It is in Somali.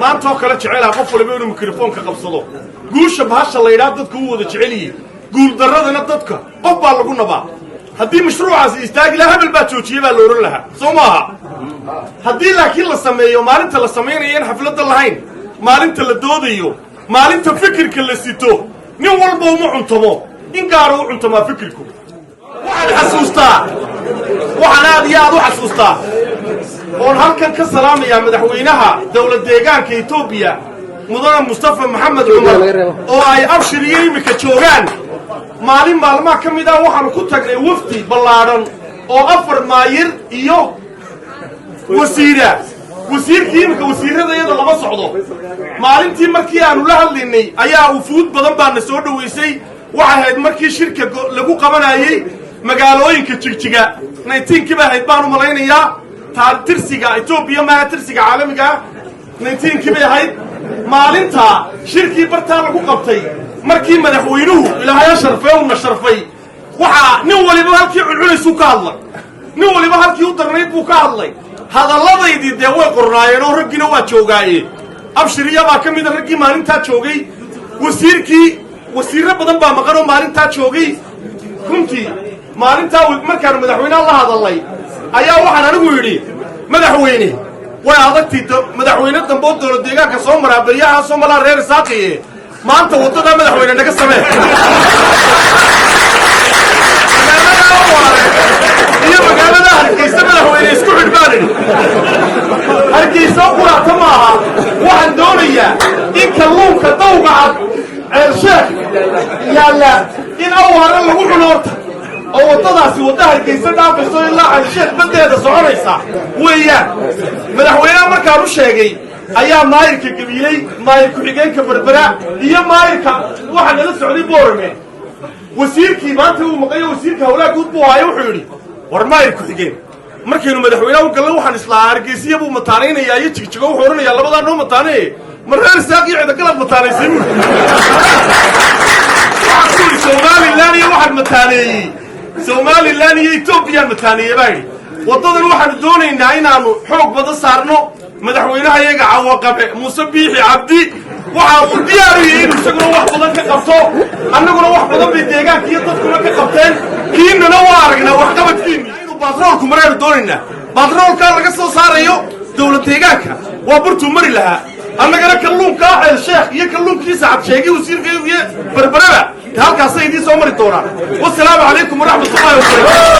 maanta oo kale jecel qof walba inuu mikrofoonka qabsado guusha bahasha la yiraahdo dadku u wada jecel yihiin guul daradana dadka qof baa lagu nabaa haddii mashruucaas istaagi lahaa hebel baa joojiyay baa la oran lahaa soo maaha haddii laakiin la sameeyo maalinta la sameeyay in xafladda lahayn maalinta la doodayo maalinta fikirka la sito nin walba uma cuntamo in gaaro u cuntama fikirku waxaan xasuustaa waxaan aad iyo aad u xasuustaa oon halkan ka salaamayaa madaxweynaha dowlad deegaanka Itoobiya mudane Mustafa Maxamed Cumar oo ay abshiriye imika joogaan maalin maalmaha ka mid ah waxaan ku tagnay wafdi ballaaran oo 4 maayir iyo wasiirkii imika wasiiradayada lama socdo maalintii markii aanu la hadlaynay ayaa wufuud badan baa na soo dhaweysay waxa ahayd markii shirka lagu qabanayay magaalooyinka jigjiga 19 baa ahayd baan u malaynayaa tirsiga Itoobiya ma tirsiga caalamiga 19 bay ahayd maalinta shirkii bartaa lagu qabtay markii madaxweynuhu ilaahay sharfay oo sharfay waxa nin waliba halkii culculaysu ka hadlay nin waliba halkii u darnayd buu ka hadlay hadalladaydi de way qornaayeen oo ragina waa joogaayeen abshiriya baa kamid raggii maalinta joogay wasiirro badan baa maqan oo maalinta joogay runtii maalinta markaan madaxweynaha la hadalay ayaa waxaan anigu yiri madaxweyne way adagtay madaxweyne dambe oo dowlad deegaanka soo maraa bariyaha Soomaaliya reer Saaqiye maanta wadada madaxweyne naga samee iyo magaalada Hargeysa madaxweyne isku xidhbaanin Hargeysa quraata maaha waxaan doonayaa in kalluunka dawga cad Sheekh yalla in awara lagu cunoorta oo wadadaasi wada Hargeysa dhaafayso ilaa Sheekh badeeda soconaysa weeyaan madaxweynaha markaa u sheegay ayaa maayirka gabilay maayir ku xigeenka Berbera iyo maayirka waxa nala socday Boorame wasiirkii maanta uu maqayo wasiirka hawlaha guud buu hayo wuxuu yiri war maayir ku xigeen markaynu madaxweynaha u galay waxaan isla Hargeysa buu mataanaynayaa iyo jigjigo wuxuu oranayaa labada noo mataanay mareer saaqi cid kala mataanaysan Somaliland iyo waxaan mataanay Somaliland iyo Itoobiya mataanay baa wadadan waxaan doonaynaa inaanu xoog badan saarno madaxweynaha iyaga Caawaqabe Muuse Biixi Cabdi waxa uu diyaariyay inuu isaguna wax badan ka qabto annaguna wax badan bay deegaanka iyo dadkuna ka qabteen kiinana waa aragnaa wax qabadkiina inuu batroolku mareer doonaynaa batroolka laga soo saarayo dowlad deegaanka waa burtu mari lahaa annagana kalluunka Sheekh iyo kalluunkiisa cad sheegay wasiirka iyo Berbera halkaas ay idin soo mari doonaan wassalaamu calaykum waraxmatullaahi wa barakaatuh